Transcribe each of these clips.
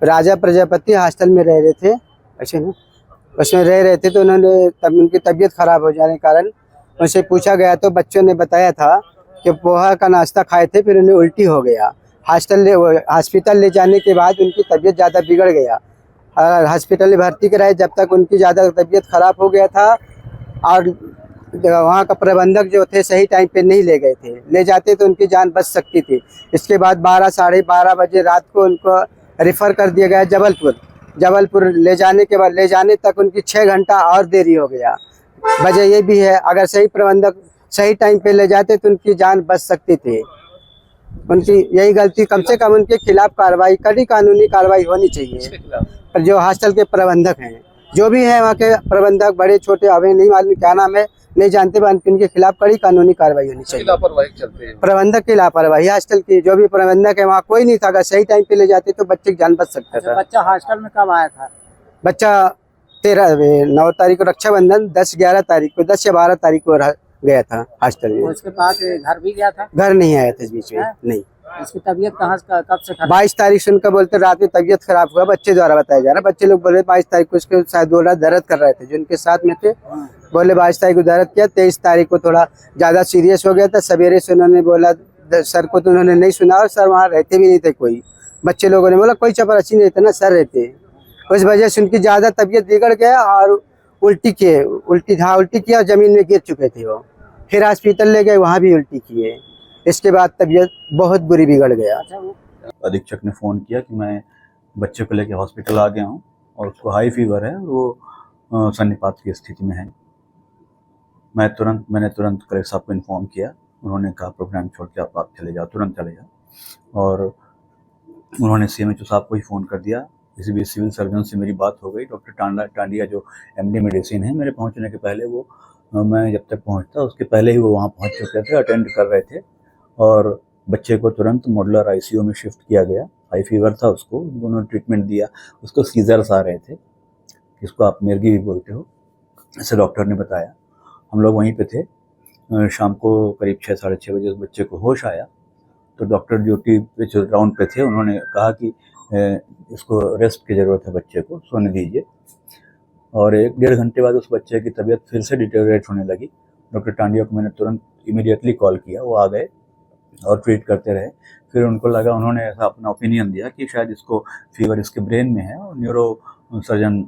राजा Prajapati hostel में रह रहे थे, ऐसे ना, उसमें रह रहे थे। तो उन्होंने तब उनकी तबीयत खराब हो जाने के कारण उनसे पूछा गया तो बच्चों ने बताया था कि पोहा का नाश्ता खाए थे, फिर उन्हें उल्टी हो गया। हॉस्पिटल ले जाने के बाद उनकी तबीयत ज़्यादा बिगड़ गया और हॉस्पिटल में भर्ती कराए। जब तक उनकी ज़्यादा तबीयत खराब हो गया था और वहाँ का प्रबंधक जो थे सही टाइम पे नहीं ले गए थे, ले जाते तो उनकी जान बच सकती थी। इसके बाद 12 साढ़े 12 बजे रात को उनको रेफ़र कर दिया गया जबलपुर ले जाने के बाद ले जाने तक उनकी 6 घंटा और देरी हो गया। वजह ये भी है, अगर सही प्रबंधक सही टाइम पे ले जाते तो उनकी जान बच सकती थी। उनकी यही गलती, कम से कम उनके खिलाफ कार्रवाई, कड़ी कानूनी कार्रवाई होनी चाहिए। पर जो हॉस्टल के प्रबंधक हैं, जो भी है वहाँ के प्रबंधक, बड़े छोटे, हमें नहीं मालूम क्या नाम है, नहीं जानते, इनके खिलाफ कड़ी कानूनी कार्रवाई होनी चाहिए। लापरवाही चलती है, प्रबंधक की लापरवाही, हॉस्टल की जो भी प्रबंधक है वहाँ कोई नहीं था। अगर सही टाइम पे ले जाते तो बच्चे की जान बच सकता था। बच्चा हॉस्टल में कब आया था? बच्चा 9 तारीख को रक्षाबंधन, 10-11 तारीख को, 10 या 12 तारीख को गया था हॉस्टल में। उसके बाद घर भी गया था? घर नहीं आया था इस बीच में, नहीं। इसकी तबीयत कब से खराब? 22 तारीख से उनका बोलते रात में तबीयत खराब हुआ, बच्चे द्वारा बताया जा रहा है। बच्चे लोग बोले 22 तारीख को उसके शायद बोल रहा दर्द कर रहे थे, जो उनके साथ में थे, बोले 22 तारीख को दर्द किया। 23 तारीख को थोड़ा ज़्यादा सीरियस हो गया था। सवेरे से उन्होंने बोला सर को, तो उन्होंने नहीं सुना और सर वहाँ रहते भी नहीं थे कोई। बच्चे लोगों ने बोला कोई चपरासी नहीं रहता ना, सर रहते। उस वजह से उनकी ज़्यादा तबीयत बिगड़ गया और उल्टी किया, ज़मीन में गिर चुके थे वो। फिर हॉस्पिटल ले गए, वहाँ भी उल्टी किए। इसके बाद तबीयत बहुत बुरी बिगड़ गया। अधीक्षक ने फ़ोन किया कि मैं बच्चे को लेकर हॉस्पिटल आ गया हूँ और उसको हाई फीवर है, वो सन्निपात की स्थिति में है। मैंने तुरंत कलेक्टर साहब को इन्फॉर्म किया। उन्होंने कहा प्रोग्राम छोड़ के आप चले जाओ, तुरंत चले जाओ। और उन्होंने CMHO साहब को ही फ़ोन कर दिया। इसी बीच सिविल सर्जन से मेरी बात हो गई। डॉक्टर टांडिया जो MD मेडिसिन है, मेरे पहुंचने के पहले वो, मैं जब तक पहुंचता उसके पहले ही वो वहां पहुंच चुके थे, अटेंड कर रहे थे। और बच्चे को तुरंत मॉडुलर ICU में शिफ्ट किया गया। हाई फीवर था उसको, उन्होंने ट्रीटमेंट दिया। उसको सीजर्स आ रहे थे, जिसको आप मिर्गी भी बोलते हो, ऐसे डॉक्टर ने बताया। हम लोग वहीं पे थे। शाम को करीब 6 साढ़े 6 बजे उस बच्चे को होश आया तो डॉक्टर ड्यूटी पे जो राउंड पे थे उन्होंने कहा कि इसको रेस्ट की ज़रूरत है, बच्चे को सोने दीजिए। और 1-1.5 घंटे बाद उस बच्चे की तबीयत फिर से डिटेरियोरेट होने लगी। डॉक्टर टांडिया को मैंने तुरंत इमीडिएटली कॉल किया, वो आ गए और ट्रीट करते रहे। फिर उनको लगा, उन्होंने ऐसा अपना ओपिनियन दिया कि शायद इसको फीवर इसके ब्रेन में है और न्यूरो सर्जन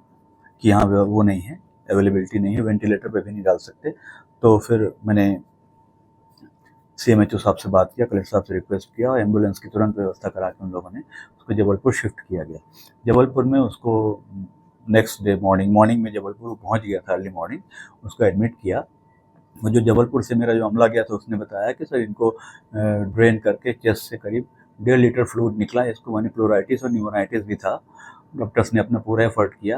की यहाँ वो नहीं है, अवेलेबिलिटी नहीं है, वेंटिलेटर पे भी नहीं डाल सकते। तो फिर मैंने CMHO साहब से बात किया, कलेक्टर साहब से रिक्वेस्ट किया और एम्बुलेंस की तुरंत व्यवस्था करा के उन लोगों ने उसको जबलपुर शिफ्ट किया गया। जबलपुर में उसको नेक्स्ट डे मॉर्निंग में जबलपुर पहुंच गया था, अर्ली मॉर्निंग उसको एडमिट किया। वो जो जबलपुर से मेरा जो अमला गया था उसने बताया कि सर इनको ड्रेन करके चेस्ट से करीब 1.5 लीटर फ्लूइड निकला। इसको वनीप्लोराइटिस और न्यूमोनाइटिस भी था। डॉक्टर्स ने अपना पूरा एफर्ट किया,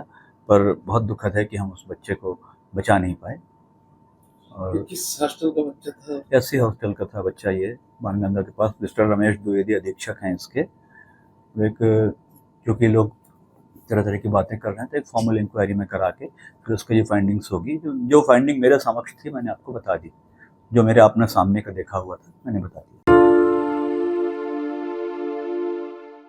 पर बहुत दुखद है कि हम उस बच्चे को बचा नहीं पाए। और किस हॉस्टल का बच्चा था? SC हॉस्टल का था बच्चा, ये बाणगंगा के पास। मिस्टर रमेश द्विवेदी अधीक्षक हैं इसके। एक क्योंकि लोग तरह तरह की बातें कर रहे हैं तो एक फॉर्मल इंक्वायरी में करा के फिर उसकी जो फाइंडिंग्स होगी, जो फाइंडिंग मेरे समक्ष थी मैंने आपको बता दी, जो मेरे अपने सामने का देखा हुआ था मैंने बता दिया।